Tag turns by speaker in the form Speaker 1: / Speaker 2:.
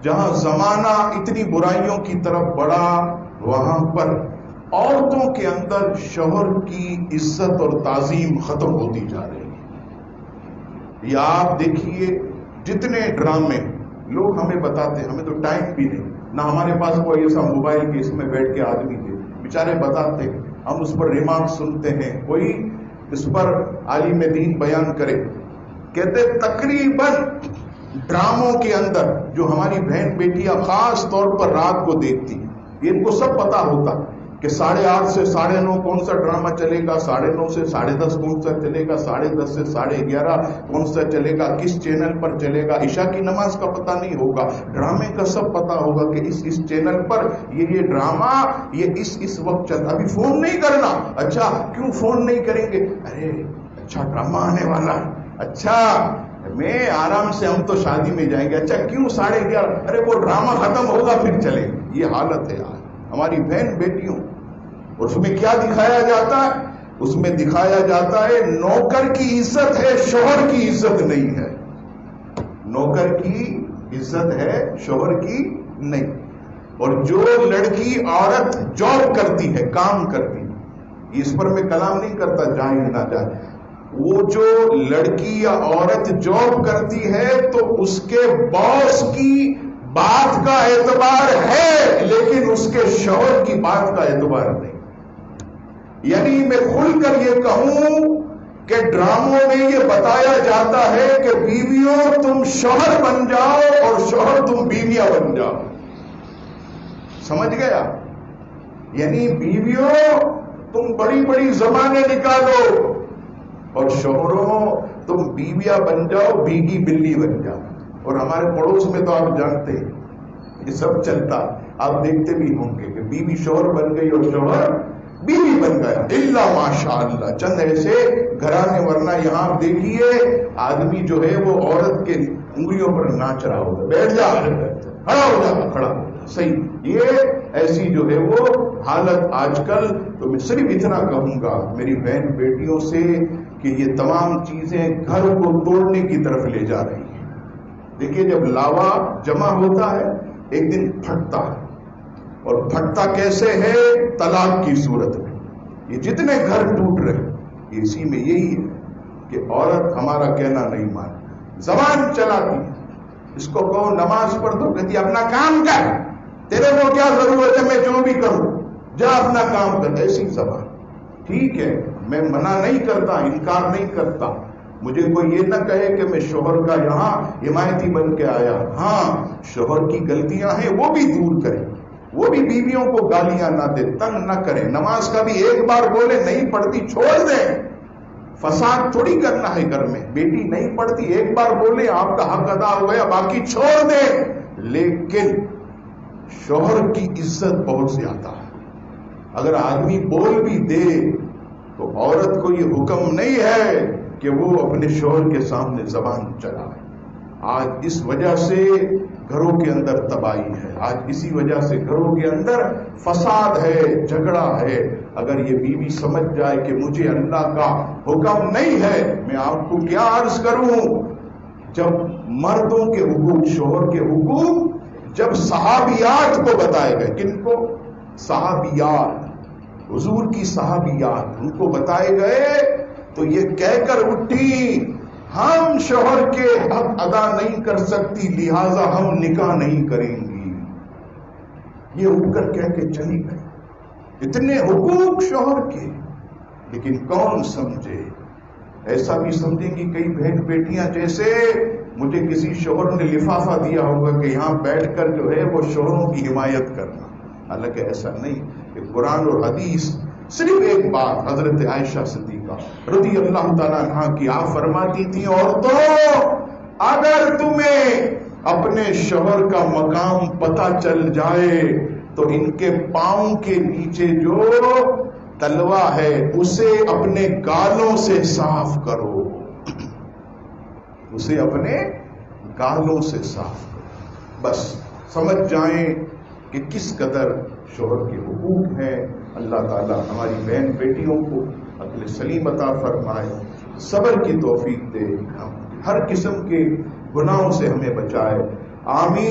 Speaker 1: جہاں زمانہ اتنی برائیوں کی طرف بڑھا وہاں پر عورتوں کے اندر شوہر کی عزت اور تعظیم ختم ہوتی جا رہی ہے۔ یا آپ دیکھیے جتنے ڈرامے لوگ ہمیں بتاتے ہیں، ہمیں تو ٹائم بھی نہیں، نہ ہمارے پاس کوئی ایسا موبائل کہ اس میں بیٹھ کے آدمی تھے بیچارے بتاتے ہیں، ہم اس پر ریمارک سنتے ہیں، کوئی اس پر عالم دین بیان کرے، کہتے تقریباً ڈراموں کے اندر جو ہماری بہن بیٹیاں خاص طور پر رات کو دیکھتی ہیں، یہ ان کو سب پتا ہوتا کہ 8:30 سے 9:30 کون سا ڈرامہ چلے گا، 9:30 سے 10:30 کون سا چلے گا، 10:30 سے 11:30 کون سا چلے گا، کس چینل پر چلے گا۔ عشاء کی نماز کا پتہ نہیں ہوگا، ڈرامے کا سب پتا ہوگا کہ اس چینل پر یہ ڈرامہ یہ اس وقت چلتا۔ ابھی فون نہیں کرنا، اچھا کیوں فون نہیں کریں گے؟ ارے اچھا ڈرامہ آنے والا ہے، اچھا میں آرام سے ہم تو شادی میں جائیں گے، اچھا کیوں 11:30؟ ارے وہ ڈرامہ ختم ہوگا پھر چلیں گے۔ یہ حالت ہے آج ہماری بہن بیٹیوں۔ اور اس میں کیا دکھایا جاتا ہے؟ اس میں دکھایا جاتا ہے نوکر کی عزت ہے، شوہر کی عزت نہیں ہے۔ نوکر کی عزت ہے، شوہر کی نہیں۔ اور جو لڑکی عورت جاب کرتی ہے، کام کرتی ہے، اس پر میں کلام نہیں کرتا جائیں نہ جائیں، وہ جو لڑکی یا عورت جاب کرتی ہے تو اس کے باس کی بات کا اعتبار ہے، لیکن اس کے شوہر کی بات کا اعتبار نہیں۔ یعنی میں کھل کر یہ کہوں کہ ڈراموں میں یہ بتایا جاتا ہے کہ بیویوں تم شوہر بن جاؤ اور شوہر تم بیویاں بن جاؤ۔ سمجھ گیا؟ یعنی بیویوں تم بڑی بڑی زبانیں نکالو اور شوہروں تم بیویاں بن جاؤ، بیگی بلی بن جاؤ۔ اور ہمارے پڑوس میں تو آپ جانتے ہیں یہ سب چلتا، آپ دیکھتے بھی ہوں گے کہ بیوی شوہر بن گئی اور شوہر بیوی بن گیا، الا ماشاء اللہ چند ایسے گھرانے، ورنہ یہاں آپ دیکھیے آدمی جو ہے وہ عورت کے انگلیوں پر ناچ رہا ہوگا، بیٹھ جا کھڑا ہو جا کھڑا ہو جا، صحیح۔ یہ ایسی جو ہے وہ حالت آج کل۔ تو میں صرف اتنا کہوں گا میری بہن بیٹیوں سے کہ یہ تمام چیزیں گھر کو توڑنے کی طرف لے جا رہی ہیں۔ دیکھیے جب لاوا جمع ہوتا ہے ایک دن پھٹتا ہے، اور پھٹتا کیسے ہے؟ طلاق کی صورت میں۔ یہ جتنے گھر ٹوٹ رہے اسی میں یہی ہے کہ عورت ہمارا کہنا نہیں مانتی، زبان چلاتی ہے۔ اس کو کہو نماز پڑھ دو، کہتی اپنا کام کر، تیرے کو کیا ضرورت ہے میں جو بھی کروں، جا اپنا کام کر۔ ایسی زبان ٹھیک ہے، میں منع نہیں کرتا، انکار نہیں کرتا، مجھے کوئی یہ نہ کہے کہ میں شوہر کا یہاں حمایتی بن کے آیا۔ ہاں شوہر کی غلطیاں ہیں وہ بھی دور کریں، وہ بھی بیویوں کو گالیاں نہ دے، تنگ نہ کریں، نماز کا بھی ایک بار بولے نہیں پڑھتی چھوڑ دیں، فساد تھوڑی کرنا ہے گھر میں، بیٹی نہیں پڑھتی ایک بار بولے آپ کا حق ادا ہو گیا باقی چھوڑ دیں، لیکن شوہر کی عزت بہت زیادہ ہے۔ اگر آدمی بول بھی دے تو عورت کو یہ حکم نہیں ہے کہ وہ اپنے شوہر کے سامنے زبان چلائے۔ آج اس وجہ سے گھروں کے اندر تباہی ہے، آج اسی وجہ سے گھروں کے اندر فساد ہے، جھگڑا ہے۔ اگر یہ بیوی سمجھ جائے کہ مجھے اللہ کا حکم نہیں ہے، میں آپ کو کیا عرض کروں، جب مردوں کے حقوق، شوہر کے حقوق جب صحابیات کو بتائے گئے، کن کو؟ صحابیات، حضور کی صحابیات، ان کو بتائے گئے تو یہ کہہ کر اٹھی ہم شوہر کے حق ادا نہیں کر سکتی لہذا ہم نکاح نہیں کریں گی۔ یہ اٹھ کر کہہ کے چلی گئی، اتنے حقوق شوہر کے، لیکن کون سمجھے؟ ایسا بھی سمجھیں گی کئی بہن بیٹیاں جیسے مجھے کسی شوہر نے لفافہ دیا ہوگا کہ یہاں بیٹھ کر جو ہے وہ شوہروں کی حمایت کرنا، حالانکہ ایسا نہیں کہ قرآن اور حدیث۔ صرف ایک بات حضرت عائشہ صدیقہ رضی اللہ تعالیٰ عنہا کی آپ فرماتی تھی، عورتوں اگر تمہیں اپنے شوہر کا مقام پتہ چل جائے تو ان کے پاؤں کے نیچے جو تلوا ہے اسے اپنے گالوں سے صاف کرو، اسے اپنے گالوں سے صاف کرو، بس سمجھ جائیں کہ کس قدر شوہر کے حقوق ہیں۔ اللہ تعالی ہماری بہن بیٹیوں کو عقل سلیم عطا فرمائے، صبر کی توفیق دے، ہر قسم کے گناہوں سے ہمیں بچائے، آمین۔